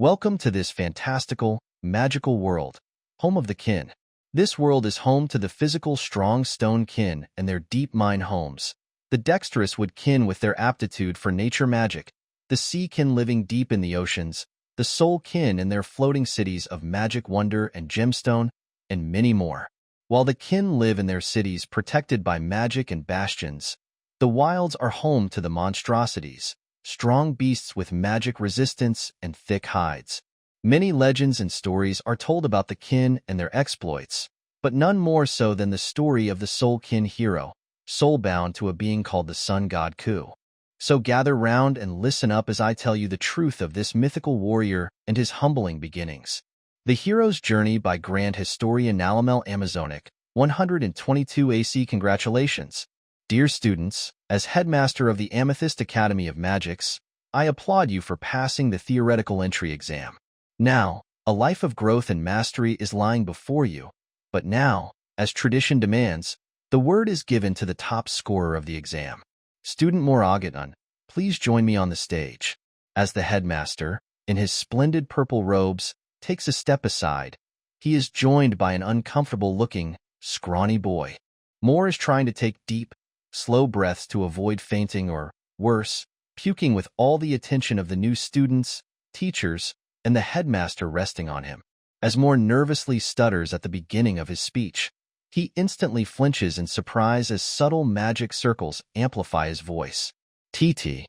Welcome to this fantastical, magical world, home of the kin. This world is home to the physical strong stone kin and their deep mine homes, the dexterous wood kin with their aptitude for nature magic, the sea kin living deep in the oceans, the soul kin in their floating cities of magic wonder and gemstone, and many more. While the kin live in their cities protected by magic and bastions, the wilds are home to the monstrosities, strong beasts with magic resistance and thick hides. Many legends and stories are told about the kin and their exploits, but none more so than the story of the soul kin hero, soul-bound to a being called the sun god Ku. So gather round and listen up as I tell you the truth of this mythical warrior and his humbling beginnings. The Hero's Journey by Grand Historian Nalamel Amazonic, 122 AC. Congratulations, dear students. As headmaster of the Amethyst Academy of Magics, I applaud you for passing the theoretical entry exam. Now, a life of growth and mastery is lying before you, but now, as tradition demands, the word is given to the top scorer of the exam. Student Moragaton, please join me on the stage. As the headmaster, in his splendid purple robes, takes a step aside, he is joined by an uncomfortable-looking, scrawny boy. Moore is trying to take deep, slow breaths to avoid fainting or, worse, puking with all the attention of the new students, teachers, and the headmaster resting on him. As Moore nervously stutters at the beginning of his speech, he instantly flinches in surprise as subtle magic circles amplify his voice. TT,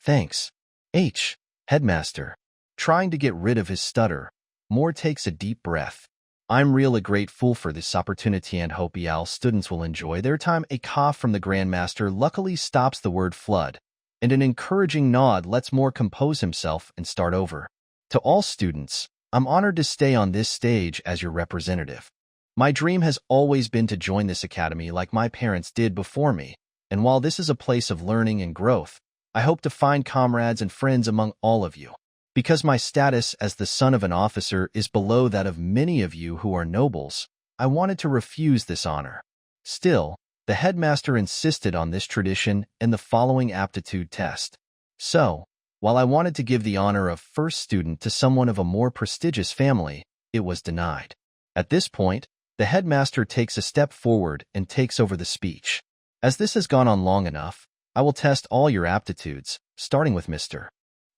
thanks. Headmaster. Trying to get rid of his stutter, Moore takes a deep breath. I'm really grateful for this opportunity and hope y'all students will enjoy their time. A cough from the Grandmaster luckily stops the word flood, and an encouraging nod lets Moore compose himself and start over. To all students, I'm honored to stay on this stage as your representative. My dream has always been to join this academy like my parents did before me, and while this is a place of learning and growth, I hope to find comrades and friends among all of you. Because my status as the son of an officer is below that of many of you who are nobles, I wanted to refuse this honor. Still, the headmaster insisted on this tradition and the following aptitude test. So, while I wanted to give the honor of first student to someone of a more prestigious family, it was denied. At this point, the headmaster takes a step forward and takes over the speech. As this has gone on long enough, I will test all your aptitudes, starting with Mr.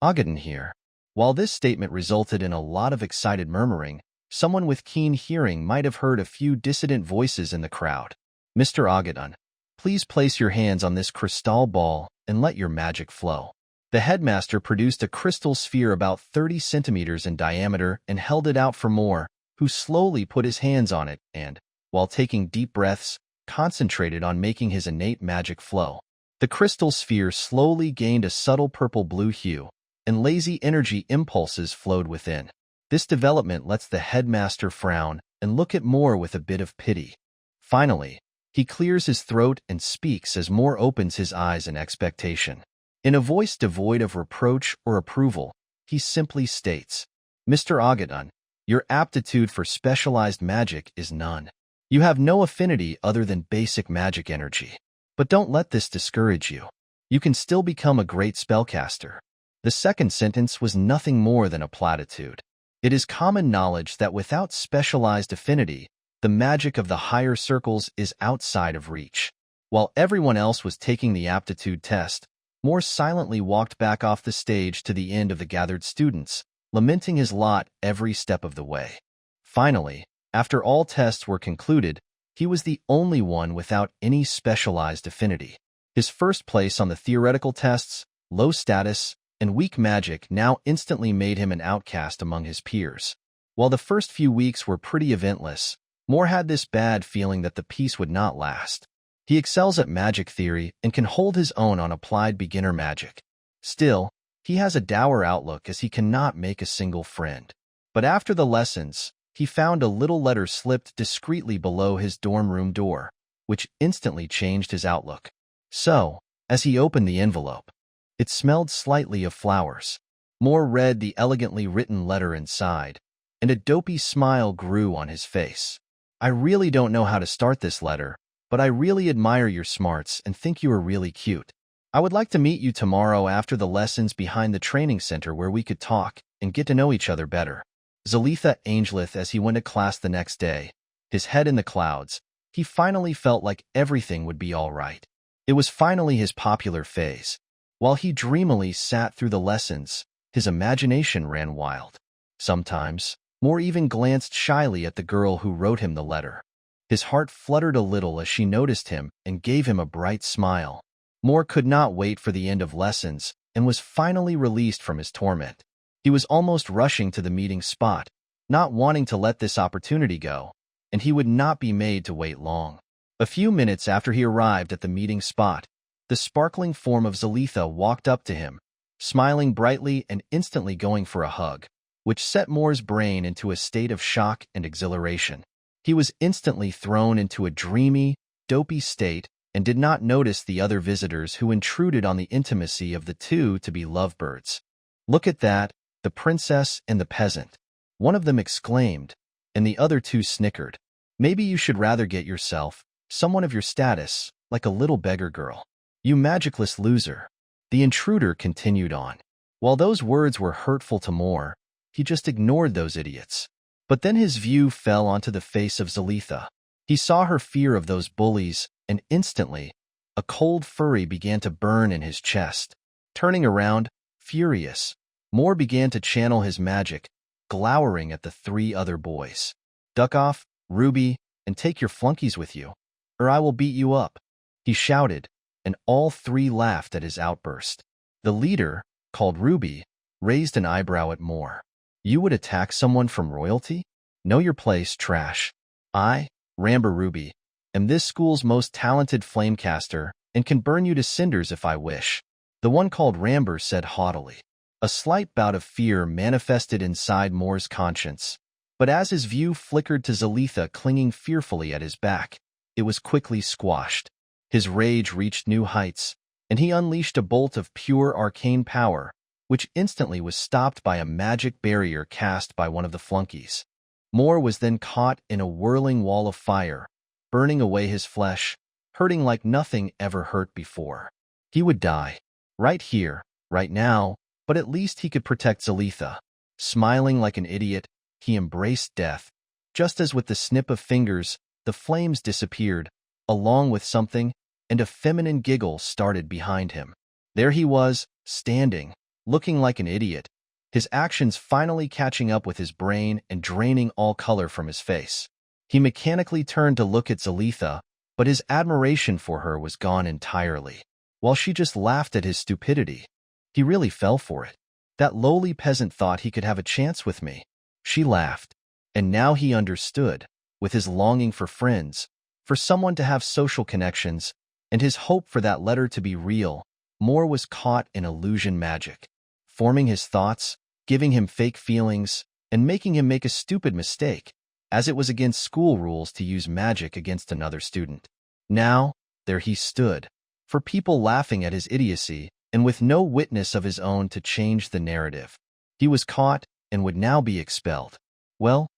Agaton here. While this statement resulted in a lot of excited murmuring, someone with keen hearing might have heard a few dissident voices in the crowd. Mr. Agaton, please place your hands on this crystal ball and let your magic flow. The headmaster produced a crystal sphere about 30 centimeters in diameter and held it out for Moore, who slowly put his hands on it and, while taking deep breaths, concentrated on making his innate magic flow. The crystal sphere slowly gained a subtle purple-blue hue, and lazy energy impulses flowed within. This development lets the headmaster frown and look at Moore with a bit of pity. Finally, he clears his throat and speaks as Moore opens his eyes in expectation. In a voice devoid of reproach or approval, he simply states, Mr. Agaton, your aptitude for specialized magic is none. You have no affinity other than basic magic energy. But don't let this discourage you. You can still become a great spellcaster. The second sentence was nothing more than a platitude. It is common knowledge that without specialized affinity, the magic of the higher circles is outside of reach. While everyone else was taking the aptitude test, Moore silently walked back off the stage to the end of the gathered students, lamenting his lot every step of the way. Finally, after all tests were concluded, he was the only one without any specialized affinity. His first place on the theoretical tests, low status, and weak magic now instantly made him an outcast among his peers. While the first few weeks were pretty eventless, Moore had this bad feeling that the peace would not last. He excels at magic theory and can hold his own on applied beginner magic. Still, he has a dour outlook as he cannot make a single friend. But after the lessons, he found a little letter slipped discreetly below his dorm room door, which instantly changed his outlook. So, as he opened the envelope, it smelled slightly of flowers. Moore read the elegantly written letter inside, and a dopey smile grew on his face. I really don't know how to start this letter, but I really admire your smarts and think you are really cute. I would like to meet you tomorrow after the lessons behind the training center where we could talk and get to know each other better. Zalitha angeleth as he went to class the next day, his head in the clouds. He finally felt like everything would be all right. It was finally his popular phase. While he dreamily sat through the lessons, his imagination ran wild. Sometimes, Moore even glanced shyly at the girl who wrote him the letter. His heart fluttered a little as she noticed him and gave him a bright smile. Moore could not wait for the end of lessons and was finally released from his torment. He was almost rushing to the meeting spot, not wanting to let this opportunity go, and he would not be made to wait long. A few minutes after he arrived at the meeting spot, the sparkling form of Zalitha walked up to him, smiling brightly and instantly going for a hug, which set Moore's brain into a state of shock and exhilaration. He was instantly thrown into a dreamy, dopey state and did not notice the other visitors who intruded on the intimacy of the two to be lovebirds. "Look at that, the princess and the peasant," one of them exclaimed, and the other two snickered. "Maybe you should rather get yourself someone of your status, like a little beggar girl. You magicless loser." The intruder continued on. While those words were hurtful to Moore, he just ignored those idiots. But then his view fell onto the face of Zalitha. He saw her fear of those bullies, and instantly, a cold fury began to burn in his chest. Turning around, furious, Moore began to channel his magic, glowering at the three other boys. "Duck off, Ruby, and take your flunkies with you, or I will beat you up," he shouted, and all three laughed at his outburst. The leader, called Ruby, raised an eyebrow at Moore. "You would attack someone from royalty? Know your place, trash. I, Ramber Ruby, am this school's most talented flamecaster and can burn you to cinders if I wish," the one called Ramber said haughtily. A slight bout of fear manifested inside Moore's conscience, but as his view flickered to Zalitha clinging fearfully at his back, it was quickly squashed. His rage reached new heights, and he unleashed a bolt of pure arcane power, which instantly was stopped by a magic barrier cast by one of the flunkies. Moore was then caught in a whirling wall of fire, burning away his flesh, hurting like nothing ever hurt before. He would die, right here, right now, but at least he could protect Zalitha. Smiling like an idiot, he embraced death. Just as with the snip of fingers, the flames disappeared, along with something, and a feminine giggle started behind him. There he was, standing, looking like an idiot, his actions finally catching up with his brain and draining all color from his face. He mechanically turned to look at Zalitha, but his admiration for her was gone entirely. While she just laughed at his stupidity, he really fell for it. "That lowly peasant thought he could have a chance with me," she laughed. And now he understood, with his longing for friends, for someone to have social connections, and his hope for that letter to be real, Moore was caught in illusion magic, forming his thoughts, giving him fake feelings, and making him make a stupid mistake, as it was against school rules to use magic against another student. Now, there he stood, for people laughing at his idiocy, and with no witness of his own to change the narrative. He was caught and would now be expelled. Well,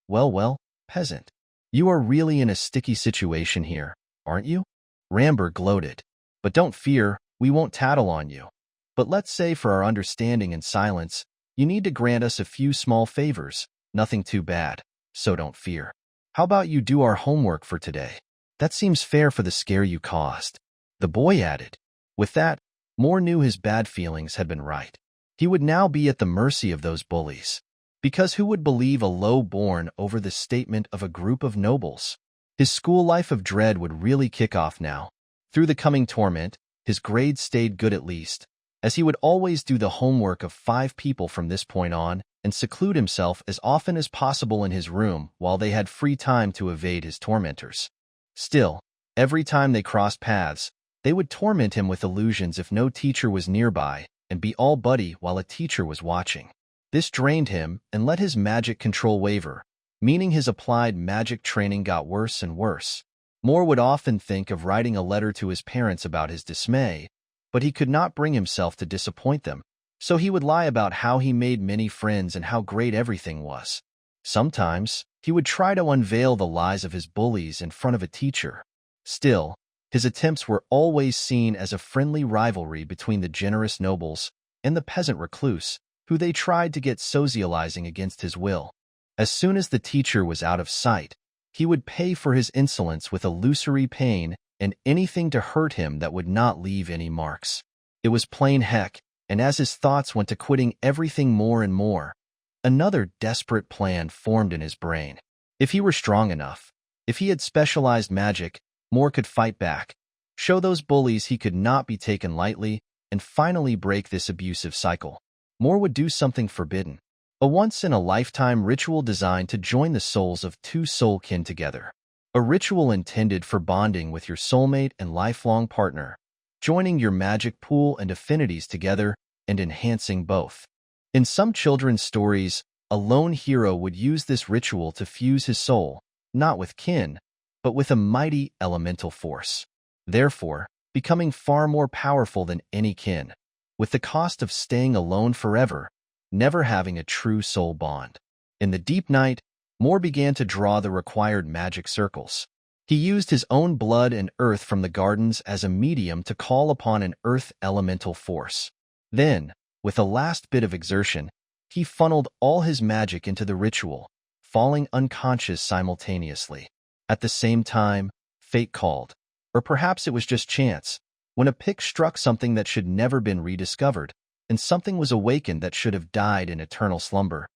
peasant. You are really in a sticky situation here, aren't you?" Ramber gloated. "But don't fear, we won't tattle on you. But let's say for our understanding and silence, you need to grant us a few small favors, nothing too bad, so don't fear. How about you do our homework for today? That seems fair for the scare you caused," the boy added. With that, Moore knew his bad feelings had been right. He would now be at the mercy of those bullies. Because who would believe a low-born over the statement of a group of nobles? His school life of dread would really kick off now. Through the coming torment, his grades stayed good at least, as he would always do the homework of 5 people from this point on and seclude himself as often as possible in his room while they had free time to evade his tormentors. Still, every time they crossed paths, they would torment him with illusions if no teacher was nearby and be all buddy while a teacher was watching. This drained him and let his magic control waver, meaning his applied magic training got worse and worse. Moore would often think of writing a letter to his parents about his dismay, but he could not bring himself to disappoint them, so he would lie about how he made many friends and how great everything was. Sometimes, he would try to unveil the lies of his bullies in front of a teacher. Still, His attempts were always seen as a friendly rivalry between the generous nobles and the peasant recluse, who they tried to get socializing against his will. As soon as the teacher was out of sight, he would pay for his insolence with illusory pain and anything to hurt him that would not leave any marks. It was plain heck, and as his thoughts went to quitting everything more and more, another desperate plan formed in his brain. If he were strong enough, if he had specialized magic, Moore could fight back, show those bullies he could not be taken lightly, and finally break this abusive cycle. Moore would do something forbidden, a once-in-a-lifetime ritual designed to join the souls of two soul kin together. A ritual intended for bonding with your soulmate and lifelong partner, joining your magic pool and affinities together and enhancing both. In some children's stories, a lone hero would use this ritual to fuse his soul, not with kin, but with a mighty elemental force, therefore becoming far more powerful than any kin, with the cost of staying alone forever, never having a true soul bond. In the deep night, Moore began to draw the required magic circles. He used his own blood and earth from the gardens as a medium to call upon an earth elemental force. Then, with a last bit of exertion, he funneled all his magic into the ritual, falling unconscious simultaneously. At the same time, fate called, or perhaps it was just chance, when a pick struck something that should never been rediscovered, and something was awakened that should have died in eternal slumber.